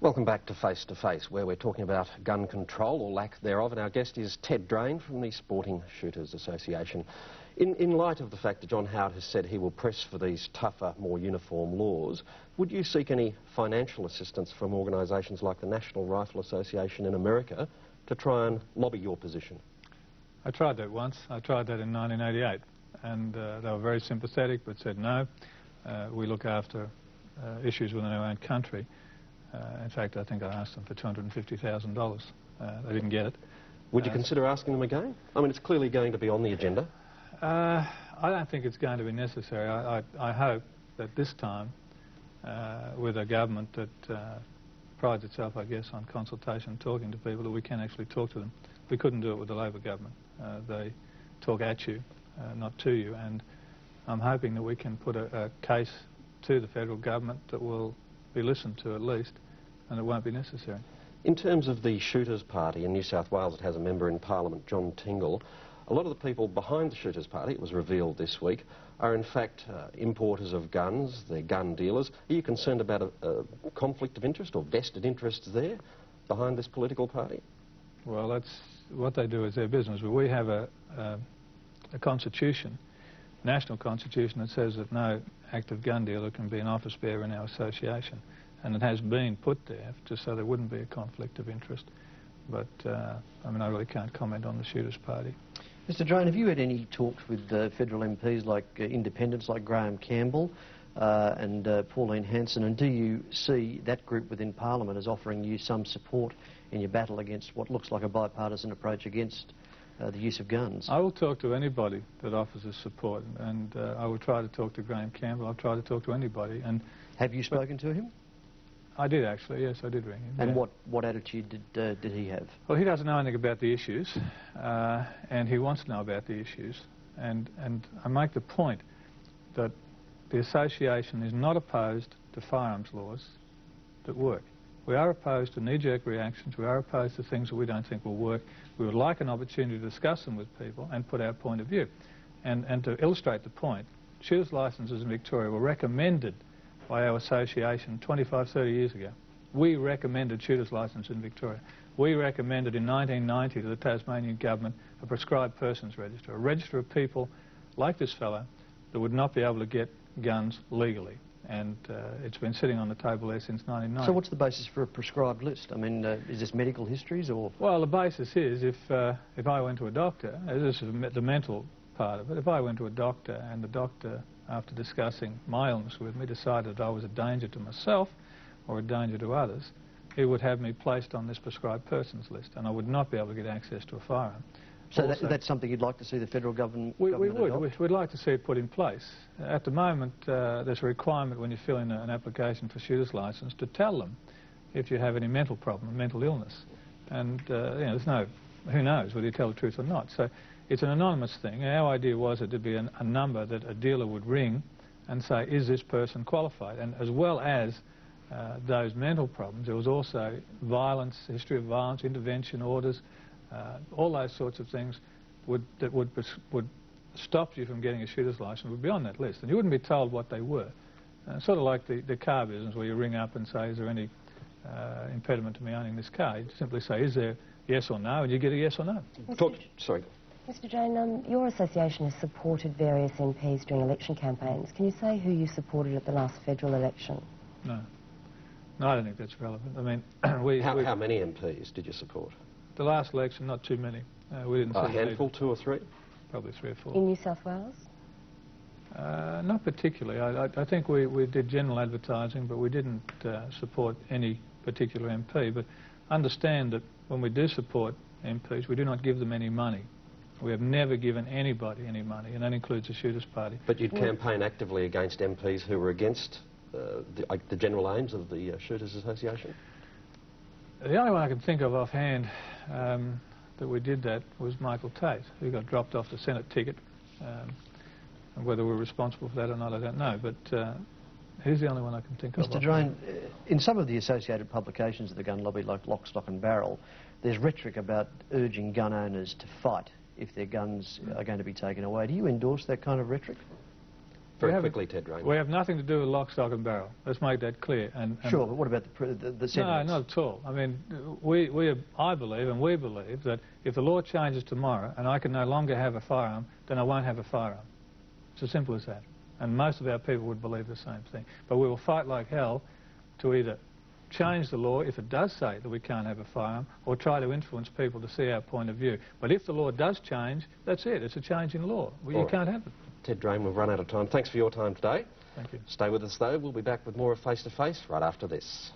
Welcome back to Face to Face, where we're talking about gun control or lack thereof, and our guest is Ted Drane from the Sporting Shooters Association. In light of the fact that John Howard has said he will press for these tougher, more uniform laws, would you seek any financial assistance from organisations like the National Rifle Association in America to try and lobby your position? I tried that once. I tried that in 1988, and they were very sympathetic but said no, we look after issues within our own country. In fact, I think I asked them for $250,000. They didn't get it. Would you consider asking them again? I mean, it's clearly going to be on the agenda. I don't think it's going to be necessary. I hope that this time, with a government that prides itself, I guess, on consultation, talking to people, that we can actually talk to them. We couldn't do it with the Labor government. They talk at you, not to you, and I'm hoping that we can put a case to the federal government that will be listened to at least, and it won't be necessary. In terms of the Shooters Party in New South Wales, it has a member in Parliament, John Tingle. A lot of the people behind the Shooters Party, it was revealed this week, are in fact importers of guns, they're gun dealers. Are you concerned about a conflict of interest or vested interests there behind this political party? Well, that's what they do is their business. But we have a constitution, national constitution, that says that no active gun dealer can be an office bearer in our association, and it has been put there just so there wouldn't be a conflict of interest. But I mean, I really can't comment on the Shooters Party. Mr. Drane, have you had any talks with federal MPs like independents like Graham Campbell and Pauline Hanson, and do you see that group within Parliament as offering you some support in your battle against what looks like a bipartisan approach against the use of guns? I will talk to anybody that offers us support, and I will try to talk to Graham Campbell. I'll try to talk to anybody. And have you spoken to him? I did actually, yes, I did ring him. And yeah. what attitude did he have? Well, he doesn't know anything about the issues, and he wants to know about the issues. And I make the point that the association is not opposed to firearms laws that work. We are opposed to knee-jerk reactions. We are opposed to things that we don't think will work. We would like an opportunity to discuss them with people and put our point of view. And to illustrate the point, shooters' licences in Victoria were recommended by our association 25, 30 years ago. We recommended shooters' licence in Victoria. We recommended in 1990 to the Tasmanian government a prescribed persons register, a register of people like this fellow that would not be able to get guns legally. And it's been sitting on the table there since 1990. So what's the basis for a prescribed list? I mean, is this medical histories or...? Well, the basis is if I went to a doctor, this is the mental part of it, if I went to a doctor and the doctor, after discussing my illness with me, decided I was a danger to myself or a danger to others, he would have me placed on this prescribed persons list, and I would not be able to get access to a firearm. So that's something you'd like to see the federal government we would. We'd like to see it put in place. At the moment, there's a requirement when you fill in an application for shooter's licence to tell them if you have any mental problem, mental illness. And, you know, there's no, who knows whether you tell the truth or not. So it's an anonymous thing. Our idea was that there'd be a number that a dealer would ring and say, is this person qualified? And as well as those mental problems, there was also violence, history of violence, intervention orders, all those sorts of things that would stop you from getting a shooter's licence would be on that list, and you wouldn't be told what they were. Sort of like the car business, where you ring up and say, is there any impediment to me owning this car? You simply say, is there yes or no, and you get a yes or no. Sorry. Mr. Drane, your association has supported various MPs during election campaigns. Can you say who you supported at the last federal election? No. No, I don't think that's relevant. I mean, how many MPs did you support? The last election, not too many. We didn't see a handful, 2 or 3? Probably 3 or 4. In New South Wales? Not particularly. I think we did general advertising, but we didn't support any particular MP. But understand that when we do support MPs, we do not give them any money. We have never given anybody any money, and that includes the Shooters Party. But you'd campaign actively against MPs who were against the general aims of the Shooters Association? The only one I can think of offhand that we did that was Michael Tate, who got dropped off the Senate ticket. And whether we're responsible for that or not, I don't know. But he's the only one I can think of. Mr. Drane, in some of the associated publications of the gun lobby, like Lock, Stock and Barrel, there's rhetoric about urging gun owners to fight if their guns are going to be taken away. Do you endorse that kind of rhetoric? Very quickly, Ted Drane. We have nothing to do with lock, stock and barrel. Let's make that clear. And sure, but what about the sentiments? No, not at all. I mean, I believe and we believe that if the law changes tomorrow and I can no longer have a firearm, then I won't have a firearm. It's as simple as that. And most of our people would believe the same thing. But we will fight like hell to either change the law if it does say that we can't have a firearm, or try to influence people to see our point of view. But if the law does change, that's it. It's a change in law. Well, you can't have it. Ted Drane, we've run out of time. Thanks for your time today. Thank you. Stay with us, though. We'll be back with more of Face to Face right after this.